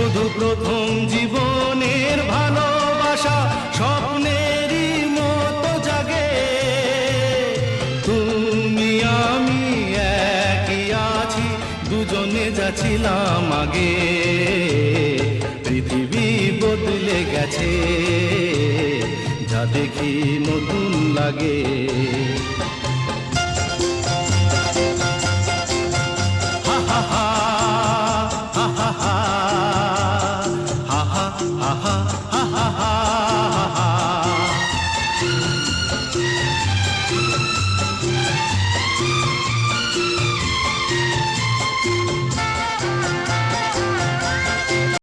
শুধু প্রথম জীবনের ভালোবাসা স্বপ্নেরই মতো জাগে, তুমি আমি একই আছি, দুজনে যাচ্ছিলাম আগে। পৃথিবী বদলে গেছে, যা দেখি নতুন লাগে। হা হা হা হা হা হা হা হা হা।